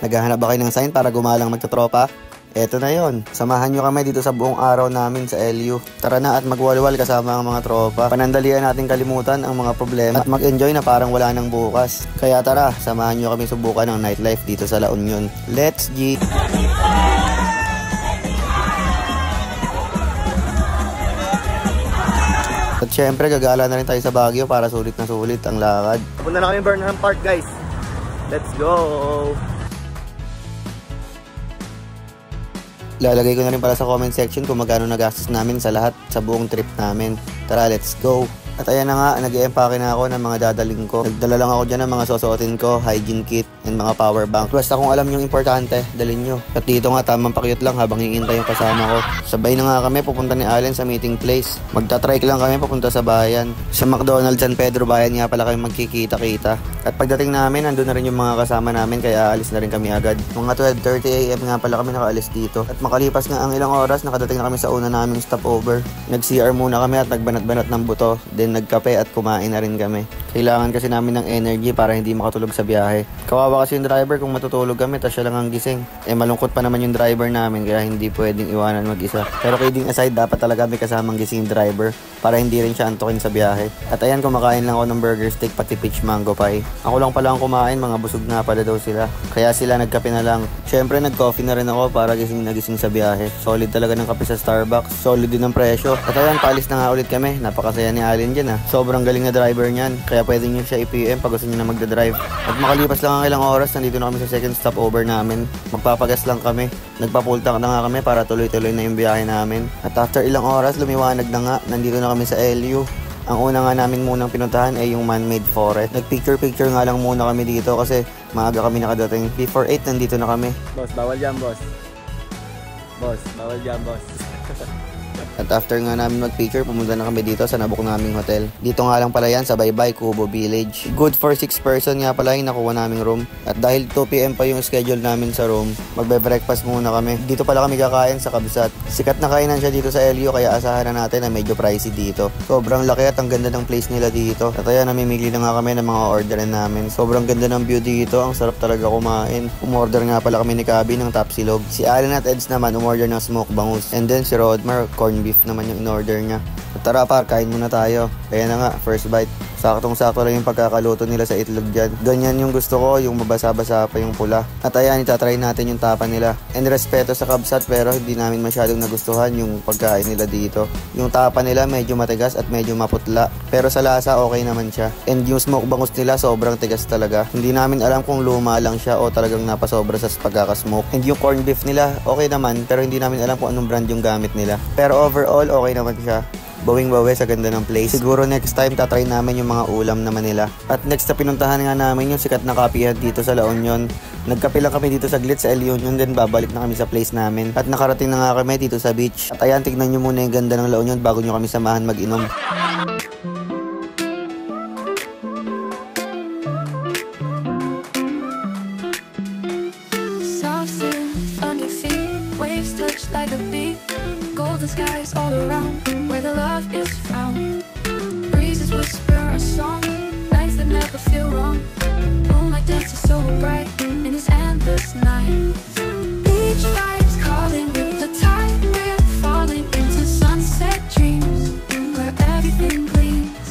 Naghahanap ba kayo ng sign para gumalang magtatropa? Eto na yon. Samahan nyo kami dito sa buong araw namin sa LU. Tara na at magwalwal kasama ang mga tropa. Panandalian natin kalimutan ang mga problema at mag-enjoy na parang wala nang bukas. Kaya tara, samahan nyo kami subukan ng nightlife dito sa La Union. Let's G! At syempre, gagala na rin tayo sa Baguio para sulit na sulit ang lakad. Punta na kami Burnham Park, guys. Let's go! Lalagay ko na rin pala sa comment section kung magkano nagastos namin sa lahat sa buong trip namin. Tara, let's go! At ayan na nga, nag-i-empake na ako ng mga dadaling ko. Nagdala lang ako dyan ng mga susuotin ko, hygiene kit, and mga power bank. Basta kung alam yung importante, dalhin nyo. At dito nga, tamang pakyut lang habang hihintay yung kasama ko. Sabay na nga kami, pupunta ni Allen sa meeting place. Magta-trike lang kami papunta sa bayan. Sa McDonald's San Pedro Bayan nga pala kami magkikita-kita. At pagdating namin, andun na rin yung mga kasama namin, kaya aalis na rin kami agad. Mga 12:30 AM nga pala kami nakaalis dito. At makalipas nga ang ilang oras, nakadating na kami sa una naming stopover. Nag-CR muna kami at nagbanat-banat ng buto. Then nagkape at kumain na rin kami. Kailangan kasi namin ng energy para hindi makatulog sa biyahe. Kawawa kasi yung driver kung matutulog kami tapos siya lang ang gising. Malungkot pa naman yung driver namin kaya hindi pwedeng iwanan mag-isa. Pero kidding aside, dapat talaga may kasamang gising driver para hindi rin siya antukin sa biyahe. At ayan, kumakain lang ako ng burger steak pati peach mango pie. Ako lang pala ang kumain, mga busog nga pala daw sila. Kaya sila nagkape na lang. Syempre nag-coffee na rin ako para gising na gising sa biyahe. Solid talaga ng kape sa Starbucks. Solid din ang presyo. At ayan, paalis na nga ulit kami. Napakasaya ni Allen dyan. Sobrang galing na driver niyan, kaya pwede nyo siya i-PM pag gusto nyo na magdadrive. At makalipas lang ang ilang oras, nandito na kami sa second stopover namin. Magpapagas lang kami. Nagpa-full tank na nga kami para tuloy-tuloy na yung biyahe namin. At after ilang oras, lumiwanag na nga, nandito na kami sa LU. Ang una nga namin munang pinuntahan ay yung man-made forest. Nag-picture-picture nga lang muna kami dito kasi maaga kami nakadating. Before 8, nandito na kami. Boss, bawal dyan, boss. Boss, bawal dyan, boss. At after nga namin mag-picture, pumunta na kami dito sa nabuk naming hotel. Dito nga lang pala yan sa Baybay, Kubo Village. Good for 6 person nga pala yung nakuha naming room. At dahil 2 PM pa yung schedule namin sa room, magbe-breakfast muna kami. Dito pala kami kakain sa Kabsat. Sikat na kainan siya dito sa LU kaya asahan na natin na medyo pricey dito. Sobrang laki at ang ganda ng place nila dito. At ayan, namimigli na nga kami ng mga orderin namin. Sobrang ganda ng view dito, ang sarap talaga kumain. Umorder nga pala kami ni Kabi ng tapsilog. Si Allen at Eds naman umorder ng smoke bangus. And then si Rodmar, corn beef naman yung in-order niya. At tara par, kain muna tayo. Kaya na nga, first bite. Saktong-sakto lang yung pagkakaluto nila sa itlog dyan. Ganyan yung gusto ko, yung mabasa-basa pa yung pula. At ayan, itatry natin yung tapa nila. And respeto sa Kabsat, pero hindi namin masyadong nagustuhan yung pagkain nila dito. Yung tapa nila medyo matigas at medyo maputla. Pero sa lasa, okay naman siya. And yung smoke bangus nila, sobrang tigas talaga. Hindi namin alam kung luma lang siya o talagang napasobra sa pagkakasmoke. And yung corned beef nila, okay naman. Pero hindi namin alam kung anong brand yung gamit nila. Pero overall, okay naman siya. Bawing-bawi sa ganda ng place. Siguro next time tatry namin yung mga ulam naman nila. At next na pinuntahan nga namin yung sikat na kapihan dito sa La Union. Nagkape lang kami dito saglit sa El Union, then babalik na kami sa place namin. At nakarating na nga kami dito sa beach. At ayan, tignan nyo muna yung ganda ng La Union bago nyo kami samahan mag-inom. The skies all around, where the love is found. Breezes whisper a song, nights that never feel wrong. Moonlight dances so bright in this endless night. Beach vibes calling with the tide, we're falling into sunset dreams, where everything gleams.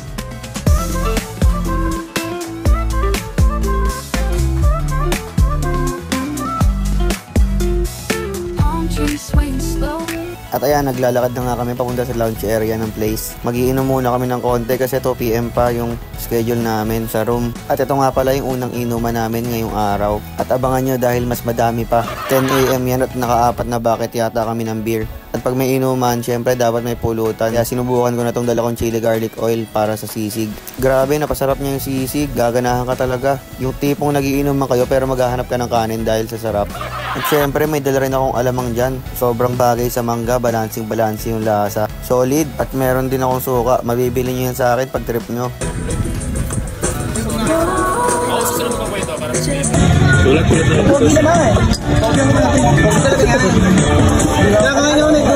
Palm trees swaying slow. At ayan, naglalakad na nga kami papunta sa lounge area ng place. Mag-iinom muna kami ng konti kasi 2 PM pa yung schedule namin sa room. At ito nga pala yung unang inuman namin ngayong araw. At abangan nyo dahil mas madami pa. 10 AM yan at naka-4 na bucket yata kami ng beer. At pag may inuman, syempre dapat may pulutan. Kaya sinubukan ko na tong dala kong chili garlic oil para sa sisig. Grabe, napasarap niya yung sisig. Gaganahan ka talaga. Yung tipong nagiinuman kayo pero maghahanap ka ng kanin dahil sa sarap. At syempre may dala rin akong alamang dyan. Sobrang bagay sa mangga, balancing yung lasa. Solid. At meron din akong suka. Mabibili nyo yan sa akin pag trip nyo. Sulat naman. Pogi naman. Pogi naman natin. Pogi talaga yan. Kaya kain ako na yung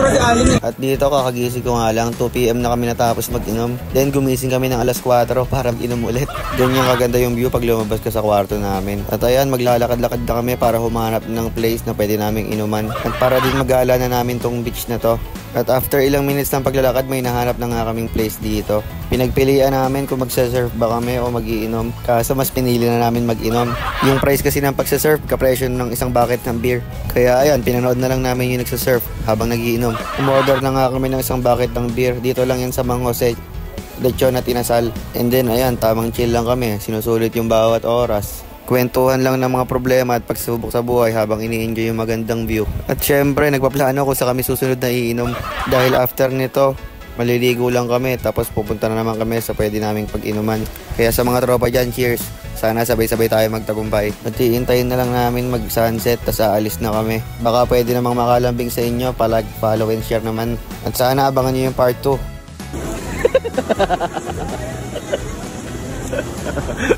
At dito kakagising ko nga lang, 2 PM na kami natapos mag-inom. Then gumising kami ng alas 4 para inom ulit. Ganyan kaganda yung view pag lumabas ka sa kwarto namin. At ayan, maglalakad-lakad na kami para humanap ng place na pwede naming inuman. At para din mag-aala na namin tong beach na to. At after ilang minutes ng paglalakad, may nahanap na nga kaming place dito. Pinagpilian namin kung magsasurf ba kami o mag-iinom. Kaso mas pinili na namin mag-inom. Yung price kasi ng pagsasurf, kapresyo ng isang bucket ng beer. Kaya ayan, pinanood na lang namin yung nagsasurf habang nag-iinom. Umorder na nga kami ng isang bucket ng beer. Dito lang yan sa Mang Jose, Lechon at Inasal. And then ayan, tamang chill lang kami. Sinusulit yung bawat oras. Kwentuhan lang ng mga problema at pagsubok sa buhay habang ini-enjoy yung magandang view. At syempre, nagpaplano kung sa kami susunod na iinom. Dahil after nito, maliligo lang kami. Tapos pupunta na naman kami sa pwede naming pag-inuman. Kaya sa mga tropa dyan, cheers! Sana sabay-sabay tayo magtagumpay. At iintayin na lang namin mag-sunset, tas aalis na kami. Baka pwede namang makalambing sa inyo, palag, follow and share naman. At sana abangan nyo yung part 2.